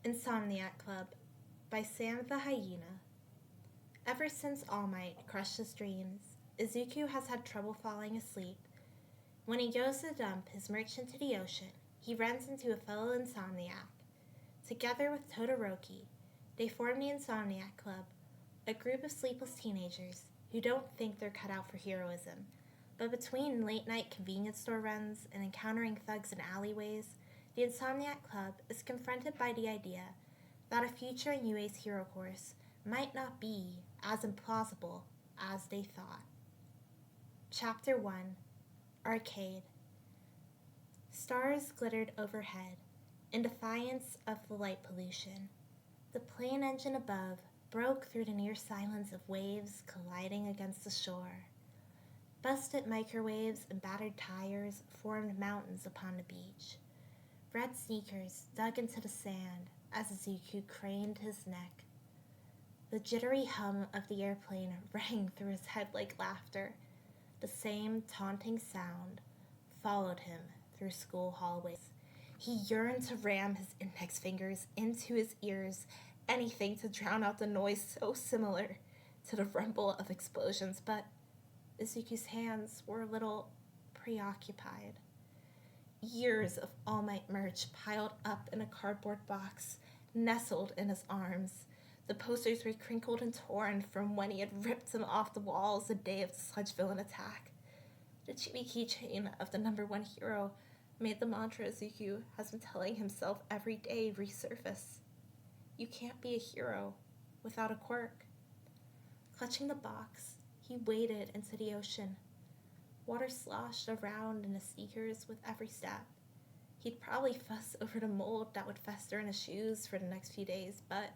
Insomniac Club by Sam the Hyena. Ever since All Might crushed his dreams, Izuku has had trouble falling asleep. When he goes to dump his merch into the ocean, he runs into a fellow Insomniac. Together with Todoroki, they form the Insomniac Club, a group of sleepless teenagers who don't think they're cut out for heroism. But between late-night convenience store runs and encountering thugs in alleyways, the Insomniac Club is confronted by the idea that a future in UA's hero course might not be as implausible as they thought. Chapter 1: Arcade. Stars glittered overhead, in defiance of the light pollution. The plane engine above broke through the near silence of waves colliding against the shore. Busted microwaves and battered tires formed mountains upon the beach. Red sneakers dug into the sand as Izuku craned his neck. The jittery hum of the airplane rang through his head like laughter. The same taunting sound followed him through school hallways. He yearned to ram his index fingers into his ears, anything to drown out the noise so similar to the rumble of explosions, but Izuku's hands were a little preoccupied. Years of All Might merch piled up in a cardboard box, nestled in his arms. The posters were crinkled and torn from when he had ripped them off the walls the day of the sludge villain attack. The chibi keychain of the #1 hero made the mantra Izuku has been telling himself every day resurface. You can't be a hero without a quirk. Clutching the box, he waded into the ocean. Water sloshed around in his sneakers with every step. He'd probably fuss over the mold that would fester in his shoes for the next few days, but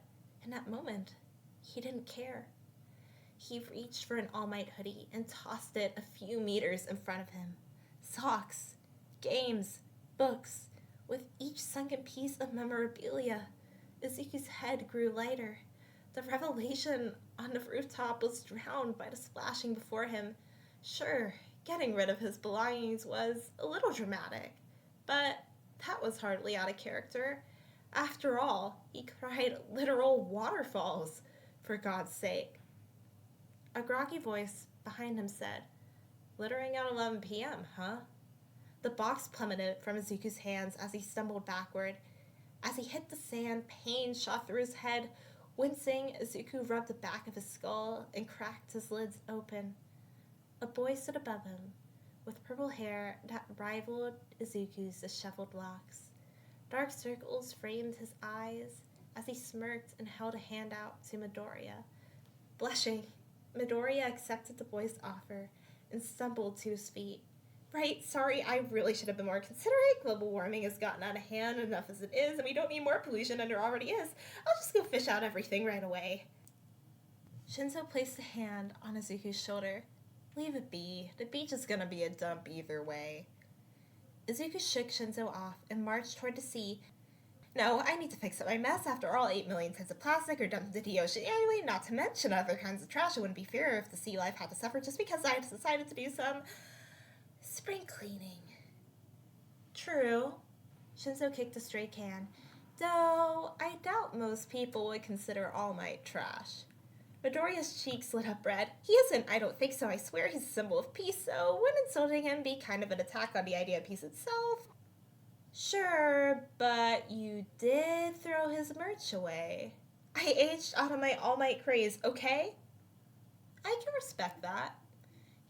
in that moment, he didn't care. He reached for an All Might hoodie and tossed it a few meters in front of him. Socks, games, books, with each sunken piece of memorabilia. Izuku's head grew lighter. The revelation on the rooftop was drowned by the splashing before him. Sure, getting rid of his belongings was a little dramatic, but that was hardly out of character. After all, he cried literal waterfalls, for God's sake. A groggy voice behind him said, "Littering at 11 p.m., huh?" The box plummeted from Izuku's hands as he stumbled backward. As he hit the sand, pain shot through his head. Wincing, Izuku rubbed the back of his skull and cracked his lids open. A boy stood above him, with purple hair that rivaled Izuku's disheveled locks. Dark circles framed his eyes as he smirked and held a hand out to Midoriya. Blushing, Midoriya accepted the boy's offer and stumbled to his feet. "Right, sorry, I really should have been more considerate. Global warming has gotten out of hand enough as it is, and we don't need more pollution than there already is. I'll just go fish out everything right away." Shinzo placed a hand on Izuku's shoulder. "Leave it be. The beach is gonna be a dump either way." Izuku shook Shinzo off and marched toward the sea. "No, I need to fix up my mess. After all, 8 million tons of plastic are dumped into the ocean annually, not to mention other kinds of trash. It wouldn't be fair if the sea life had to suffer just because I decided to do some spring cleaning." "True." Shinzo kicked a stray can. "Though, I doubt most people would consider All Might trash." Midoriya's cheeks lit up red. "He isn't, I don't think so. I swear he's a symbol of peace, so wouldn't insulting him be kind of an attack on the idea of peace itself?" "Sure, but you did throw his merch away." "I aged out of my All Might craze, okay?" "I can respect that.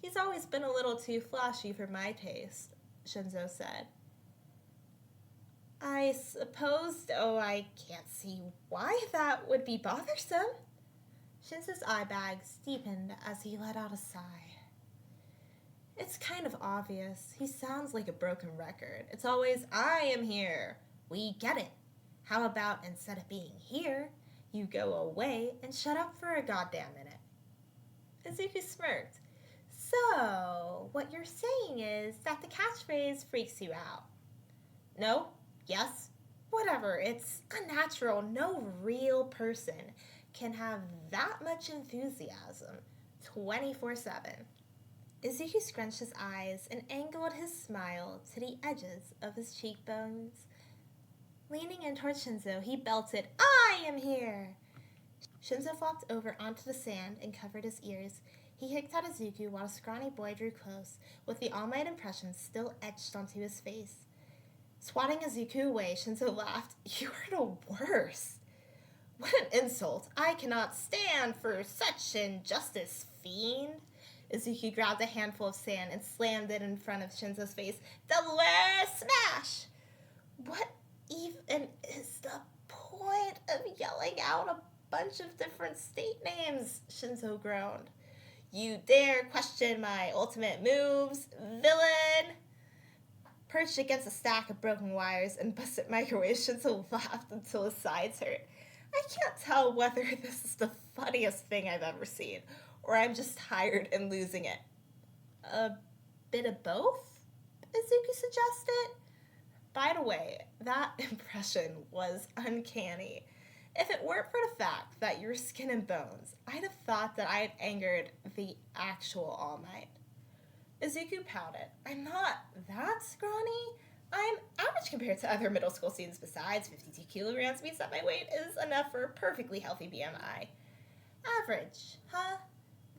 He's always been a little too flashy for my taste," Shinzo said. "I suppose, though, I can't see why that would be bothersome." Shinzo's eye bags deepened as he let out a sigh. "It's kind of obvious. He sounds like a broken record. It's always, 'I am here. We get it. How about instead of being here, you go away and shut up for a goddamn minute?'" Izuku smirked. "So, what you're saying is that the catchphrase freaks you out?" "No, yes, whatever. It's unnatural. No real person can have that much enthusiasm 24/7. Izuku scrunched his eyes and angled his smile to the edges of his cheekbones. Leaning in towards Shinzo, he belted, "I am here!" Shinzo flopped over onto the sand and covered his ears. He hicked at Izuku while a scrawny boy drew close, with the All Might impression still etched onto his face. Swatting Izuku away, Shinzo laughed. "You are the worst." "What an insult! I cannot stand for such injustice, fiend." Izuku grabbed a handful of sand and slammed it in front of Shinzo's face. "Double air smash!" "What even is the point of yelling out a bunch of different state names?" Shinzo groaned. "You dare question my ultimate moves, villain!" Perched against a stack of broken wires and busted microwaves, Shinzo laughed until his sides hurt. "I can't tell whether this is the funniest thing I've ever seen, or I'm just tired and losing it." "A bit of both?" Izuku suggested. By the way, that impression was uncanny. If it weren't for the fact that you're skin and bones, I'd have thought that I had angered the actual All Might. Izuku pouted. "I'm not that scrawny. I'm average compared to other middle school students. Besides, 52 kilograms means that my weight is enough for a perfectly healthy BMI. "Average, huh?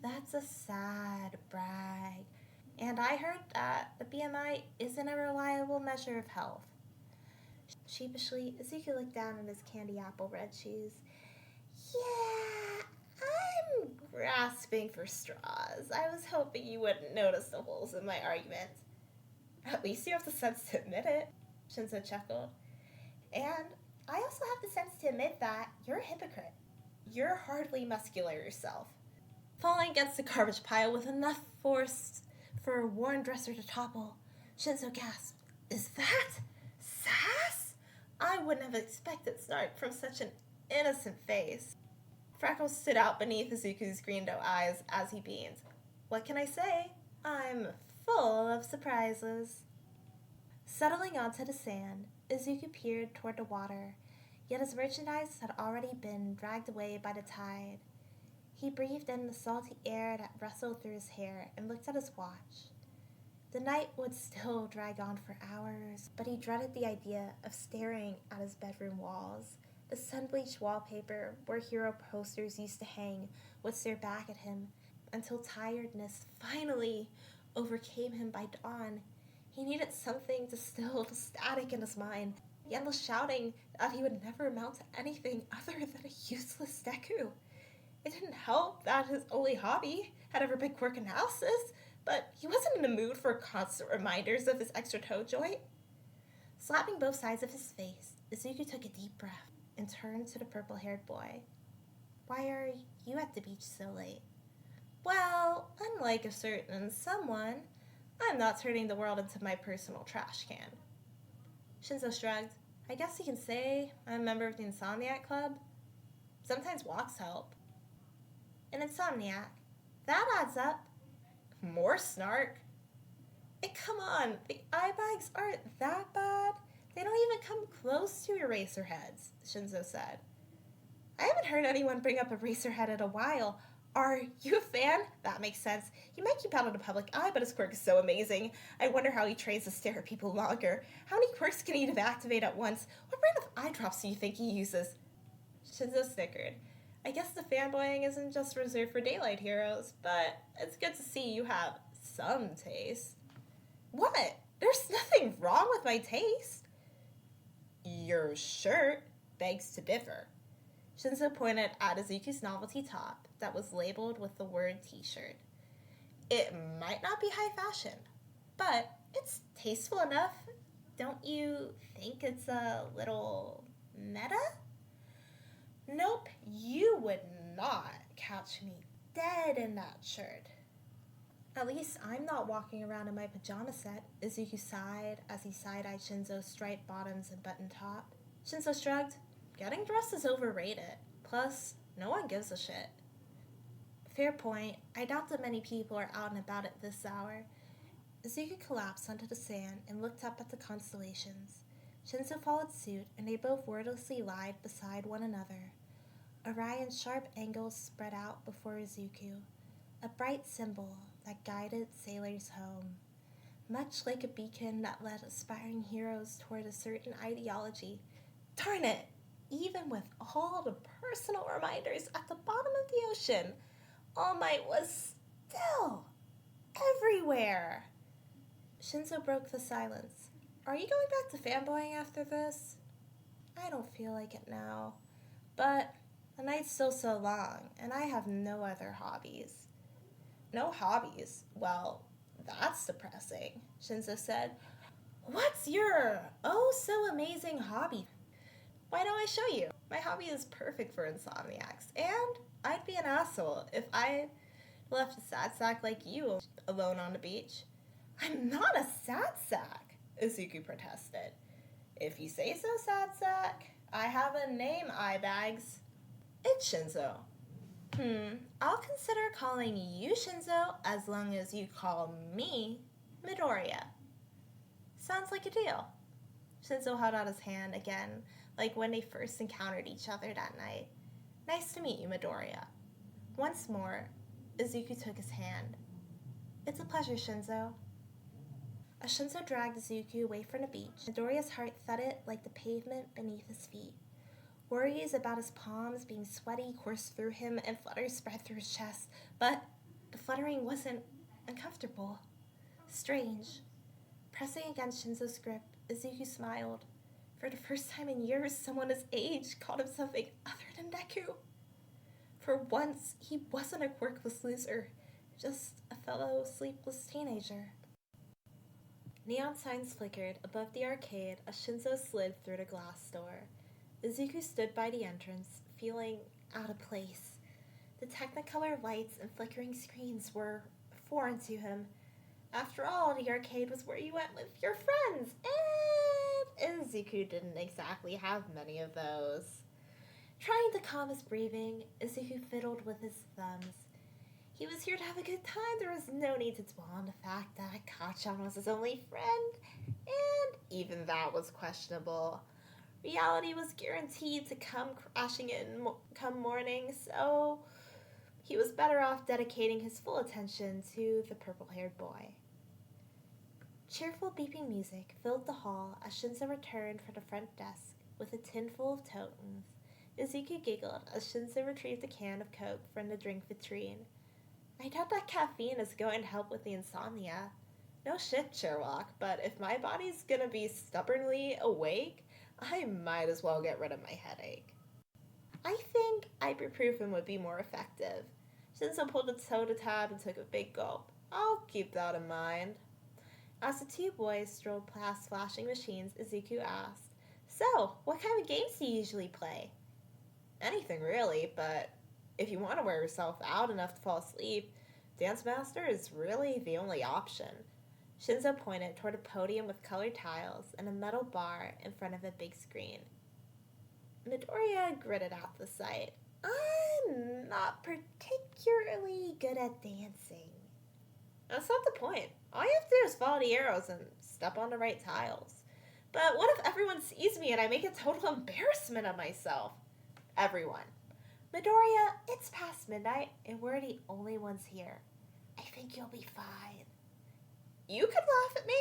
That's a sad brag. And I heard that the BMI isn't a reliable measure of health." Sheepishly, Izuku looked down at his candy apple red shoes. "Yeah, I'm grasping for straws. I was hoping you wouldn't notice the holes in my argument." "At least you have the sense to admit it," Shinzo chuckled. "And I also have the sense to admit that you're a hypocrite. You're hardly muscular yourself." Falling against the garbage pile with enough force for a worn dresser to topple, Shinzo gasped. "Is that sass? I wouldn't have expected snark from such an innocent face." Freckles stood out beneath Izuku's green doe eyes as he beamed. "What can I say? I'm full of surprises." Settling onto the sand, Izuku peered toward the water, yet his merchandise had already been dragged away by the tide. He breathed in the salty air that rustled through his hair and looked at his watch. The night would still drag on for hours, but he dreaded the idea of staring at his bedroom walls. The sun-bleached wallpaper where hero posters used to hang would stare back at him until tiredness finally overcame him by dawn. He needed something to still the static in his mind, the endless shouting that he would never amount to anything other than a useless Deku. It didn't help that his only hobby had ever been quirk analysis, but he wasn't in the mood for constant reminders of his extra toe joint. Slapping both sides of his face, Izuku took a deep breath and turned to the purple-haired boy. "Why are you at the beach so late?" "Well, unlike a certain someone, I'm not turning the world into my personal trash can." Shinzo shrugged. "I guess you can say I'm a member of the Insomniac Club. Sometimes walks help." "An Insomniac. That adds up." More snark. Come on, the eye bags aren't that bad. They don't even come close to Eraserheads," Shinzo said. "I haven't heard anyone bring up Eraserhead in a while. Are you a fan? That makes sense. He might keep out of the public eye, but his quirk is so amazing. I wonder how he trains to stare at people longer. How many quirks can he activate at once? What brand of eye drops do you think he uses?" Shinzo snickered. "I guess the fanboying isn't just reserved for daylight heroes, but it's good to see you have some taste." "What? There's nothing wrong with my taste." "Your shirt begs to differ." Shinzo pointed at Izuku's novelty top that was labeled with the word t-shirt. "It might not be high fashion, but it's tasteful enough. Don't you think it's a little meta?" "Nope, you would not catch me dead in that shirt." "At least I'm not walking around in my pajama set," Izuku sighed as he side-eyed Shinzo's striped bottoms and button top. Shinzo shrugged. "Getting dressed is overrated. Plus, no one gives a shit." "Fair point. I doubt that many people are out and about at this hour." Izuku collapsed onto the sand and looked up at the constellations. Shinzo followed suit, and they both wordlessly lied beside one another. Orion's sharp angles spread out before Izuku, a bright symbol that guided sailors home, much like a beacon that led aspiring heroes toward a certain ideology. Darn it! Even with all the personal reminders at the bottom of the ocean, All Might was still everywhere. Shinzo broke the silence. Are you going back to fanboying after this? I don't feel like it now. But the night's still so long, and I have no other hobbies. No hobbies? Well, that's depressing, Shinzo said. What's your oh so amazing hobby? Why don't I show you? My hobby is perfect for insomniacs, and I'd be an asshole if I left a sad sack like you alone on the beach. I'm not a sad sack, Izuku protested. If you say so, sad sack. I have a name, eyebags. It's Shinzo. I'll consider calling you Shinzo as long as you call me Midoriya. Sounds like a deal. Shinzo held out his hand again, like when they first encountered each other that night. Nice to meet you, Midoriya. Once more, Izuku took his hand. It's a pleasure, Shinzo. As Shinzo dragged Izuku away from the beach, Midoriya's heart thudded like the pavement beneath his feet. Worries about his palms being sweaty coursed through him and flutters spread through his chest, but the fluttering wasn't uncomfortable. Strange. Pressing against Shinzo's grip, Izuku smiled. For the first time in years, someone his age called him something other than Deku. For once, he wasn't a quirkless loser, just a fellow sleepless teenager. Neon signs flickered above the arcade as Shinzo slid through the glass door. Izuku stood by the entrance, feeling out of place. The technicolor lights and flickering screens were foreign to him. After all, the arcade was where you went with your friends, and Izuku didn't exactly have many of those. Trying to calm his breathing, Izuku fiddled with his thumbs. He was here to have a good time. There was no need to dwell on the fact that Kachan was his only friend, and even that was questionable. Reality was guaranteed to come crashing in come morning, so he was better off dedicating his full attention to the purple-haired boy. Cheerful beeping music filled the hall as Shinzo returned from the front desk with a tin full of tokens. Izuku giggled as Shinzo retrieved a can of Coke from the drink vitrine. I doubt that caffeine is going to help with the insomnia. No shit, Sherlock, but if my body's gonna be stubbornly awake, I might as well get rid of my headache. I think ibuprofen would be more effective. Shinzo pulled the soda tab and took a big gulp. I'll keep that in mind. As the two boys strolled past flashing machines, Izuku asked, So, what kind of games do you usually play? Anything really, but if you want to wear yourself out enough to fall asleep, Dance Master is really the only option. Shinzo pointed toward a podium with colored tiles and a metal bar in front of a big screen. Midoriya gritted at the sight. I'm not particularly good at dancing. That's not the point. All you have to do is follow the arrows and step on the right tiles. But what if everyone sees me and I make a total embarrassment of myself? Everyone. Midoriya, it's past midnight and we're the only ones here. I think you'll be fine. You could laugh at me?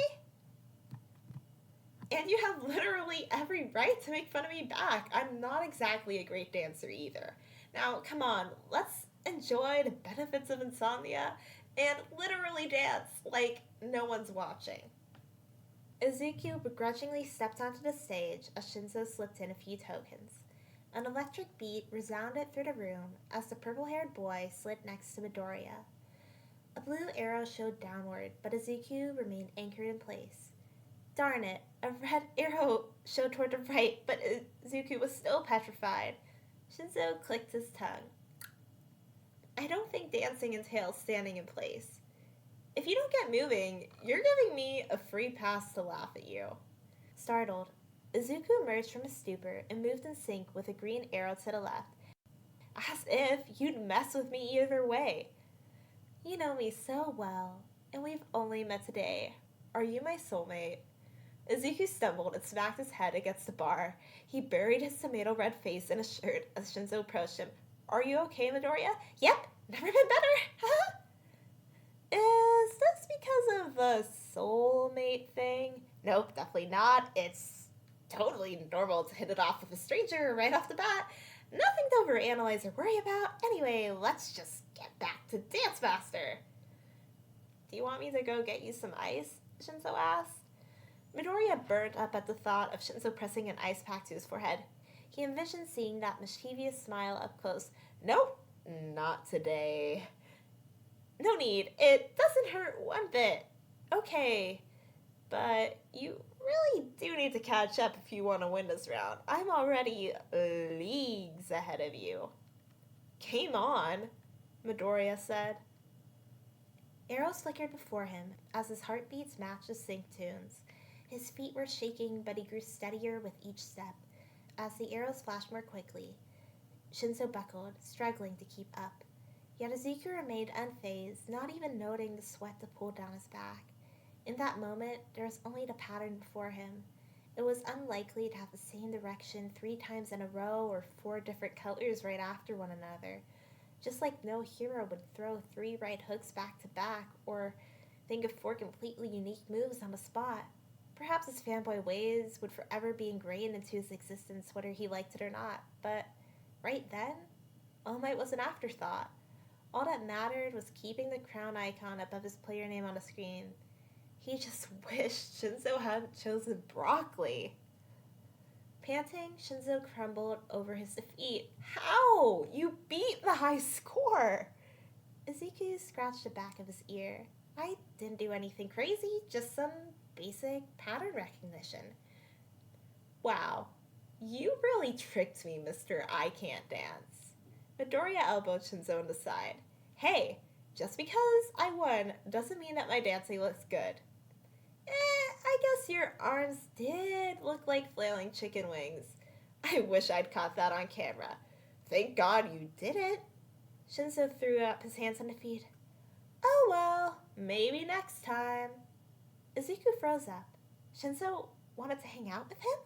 And you have literally every right to make fun of me back. I'm not exactly a great dancer either. Now, come on, let's enjoy the benefits of insomnia and literally dance like no one's watching. Izuku begrudgingly stepped onto the stage as Shinzo slipped in a few tokens. An electric beat resounded through the room as the purple-haired boy slid next to Midoriya. A blue arrow showed downward, but Izuku remained anchored in place. Darn it, a red arrow showed toward the right, but Izuku was still petrified. Shinzo clicked his tongue. I don't think dancing entails standing in place. If you don't get moving, you're giving me a free pass to laugh at you. Startled, Izuku emerged from his stupor and moved in sync with a green arrow to the left, as if you'd mess with me either way. You know me so well, and we've only met today. Are you my soulmate? Izuku stumbled and smacked his head against the bar. He buried his tomato-red face in his shirt as Shinzo approached him. Are you okay, Midoriya? Yep, never been better. Is this because of the soulmate thing? Nope, definitely not. It's totally normal to hit it off with a stranger right off the bat. Nothing to overanalyze or worry about. Anyway, let's just get back to Dance Master. Do you want me to go get you some ice? Shinzo asked. Midoriya burned up at the thought of Shinzo pressing an ice pack to his forehead. He envisioned seeing that mischievous smile up close. Nope, not today. No need. It doesn't hurt one bit. Okay, but you really do need to catch up if you want to win this round. I'm already leagues ahead of you. Game on, Midoriya said. Arrows flickered before him as his heartbeats matched the sync tunes. His feet were shaking, but he grew steadier with each step. As the arrows flashed more quickly, Shinzo buckled, struggling to keep up. Yet Izuku remained unfazed, not even noting the sweat that pulled down his back. In that moment, there was only the pattern before him. It was unlikely to have the same direction 3 times in a row or 4 different colors right after one another. Just like no hero would throw 3 right hooks back to back or think of 4 completely unique moves on the spot. Perhaps his fanboy ways would forever be ingrained into his existence whether he liked it or not, but right then, All Might was an afterthought. All that mattered was keeping the crown icon above his player name on the screen. He just wished Shinzo hadn't chosen broccoli. Panting, Shinzo crumbled over his defeat. How? You beat the high score! Izuku scratched the back of his ear. I didn't do anything crazy, just some basic pattern recognition. Wow, you really tricked me, Mr. I Can't Dance. Midoriya elbowed Shinzo in the side. Hey, just because I won doesn't mean that my dancing looks good. I guess your arms did look like flailing chicken wings. I wish I'd caught that on camera. Thank God you didn't. Shinzo threw up his hands on defeat. Oh well, maybe next time. Izuku froze up. Shinzo wanted to hang out with him?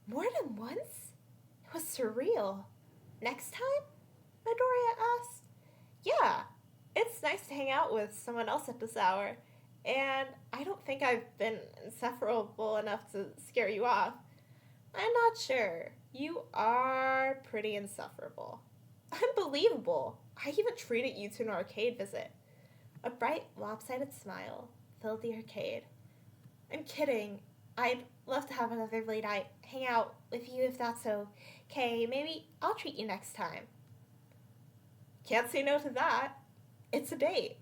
More than once? It was surreal. Next time? Midoriya asked. Yeah, it's nice to hang out with someone else at this hour. And I don't think I've been insufferable enough to scare you off. I'm not sure. You are pretty insufferable. Unbelievable. I even treated you to an arcade visit. A bright, lopsided smile filled the arcade. I'm kidding. I'd love to have another late night hang out with you if that's okay. Maybe I'll treat you next time. Can't say no to that. It's a date.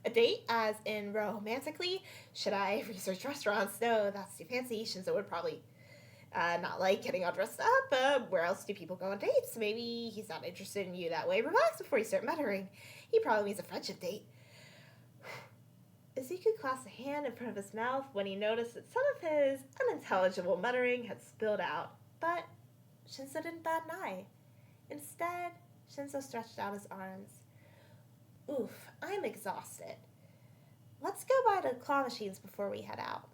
A date as in romantically? Should I research restaurants? No, that's too fancy. Shinzo would probably not like getting all dressed up. Where else do people go on dates? Maybe he's not interested in you that way. Relax before you start muttering. He probably means a friendship date. Izuku clasped a hand in front of his mouth when he noticed that some of his unintelligible muttering had spilled out. But Shinzo didn't bat an eye. Instead, Shinzo stretched out his arms. Oof, I'm exhausted. Let's go by the claw machines before we head out.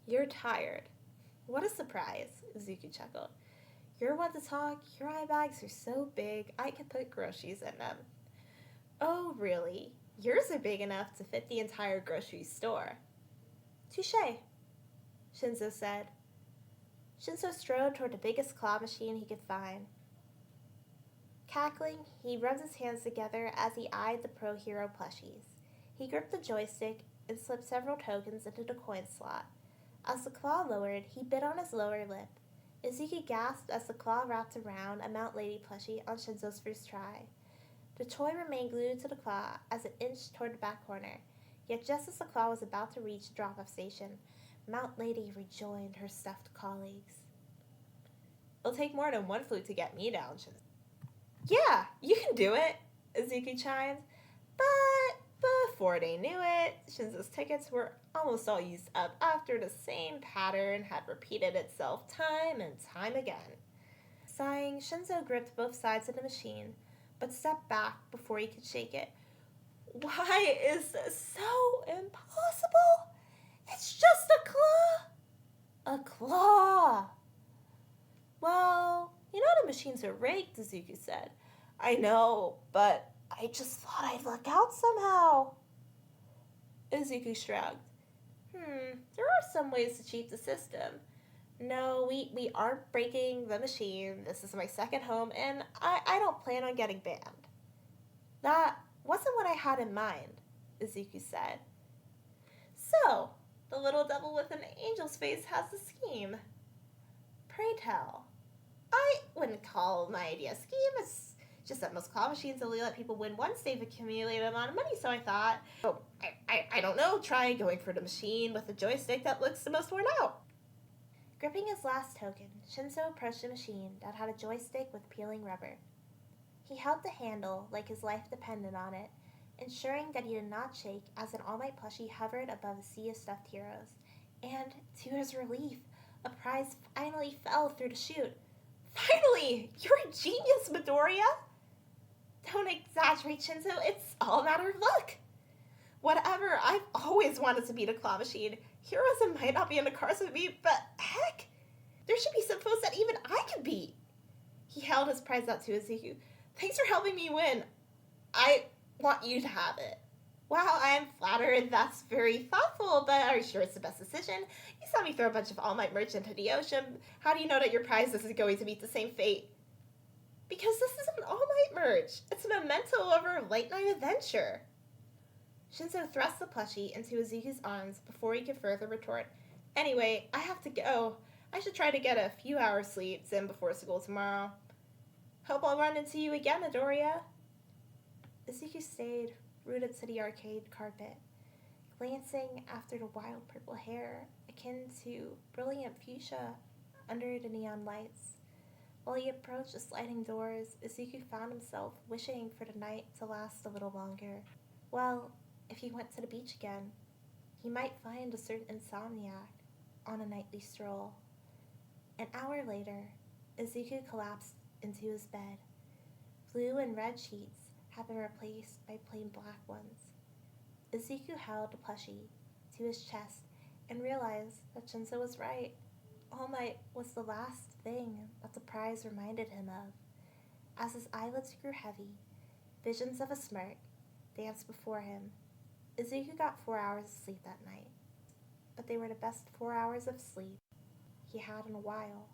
You're tired. What a surprise, Izuku chuckled. You're one to talk. Your eye bags are so big I could put groceries in them. Oh, really? Yours are big enough to fit the entire grocery store. Touché, Shinzo said. Shinzo strode toward the biggest claw machine he could find. Cackling, he rubbed his hands together as he eyed the Pro Hero plushies. He gripped the joystick and slipped several tokens into the coin slot. As the claw lowered, he bit on his lower lip. Izuku gasped as the claw wrapped around a Mount Lady plushie on Shinzo's first try. The toy remained glued to the claw as it inched toward the back corner, yet just as the claw was about to reach the drop-off station, Mount Lady rejoined her stuffed colleagues. It'll take more than one flute to get me down, Shinzo. Yeah, you can do it, Izuku chimed. But before they knew it, Shinzo's tickets were almost all used up after the same pattern had repeated itself time and time again. Sighing, Shinzo gripped both sides of the machine, but stepped back before he could shake it. Why is this so impossible? It's just a claw. A claw. Well, you know the machines are rigged, Izuku said. I know, but I just thought I'd luck out somehow. Izuku shrugged. There are some ways to cheat the system. No, we aren't breaking the machine. This is my second home, and I don't plan on getting banned. That wasn't what I had in mind, Izuku said. So, the little devil with an angel's face has a scheme. Pray tell. I wouldn't call my idea a scheme. It's just that most claw machines only let people win once they've accumulated an amount of money, so I thought, oh, I don't know, try going for the machine with a joystick that looks the most worn out. Gripping his last token, Shinzo approached a machine that had a joystick with peeling rubber. He held the handle like his life depended on it, ensuring that he did not shake as an All Might plushie hovered above a sea of stuffed heroes. And, to his relief, a prize finally fell through the chute. Finally! You're a genius, Midoriya! Don't exaggerate, Shinzo. It's all a matter of luck. Whatever, I've always wanted to beat a claw machine. Heroism might not be in the cards with me, but heck, there should be some foes that even I could beat. He held his prize out to Izuku. Thanks for helping me win. I want you to have it. Wow, I am flattered. That's very thoughtful, but are you sure it's the best decision? You saw me throw a bunch of All Might merch into the ocean. How do you know that your prize isn't going to meet the same fate? Because this isn't All Might merch. It's a memento of our late night adventure. Shinzo thrust the plushie into Izuku's arms before he could further retort. Anyway, I have to go. I should try to get a few hours sleep in before school tomorrow. Hope I'll run into you again, Midoriya. Izuku stayed, rooted to the arcade carpet, glancing after the wild purple hair akin to brilliant fuchsia under the neon lights. While he approached the sliding doors, Izuku found himself wishing for the night to last a little longer. Well, if he went to the beach again, he might find a certain Insomniac on a nightly stroll. An hour later, Izuku collapsed into his bed. Blue and red sheets had been replaced by plain black ones. Izuku held the plushie to his chest and realized that Shinzo was right. All Might was the last thing that the prize reminded him of. As his eyelids grew heavy, visions of a smirk danced before him. Izuku got 4 hours of sleep that night, but they were the best 4 hours of sleep he had in a while.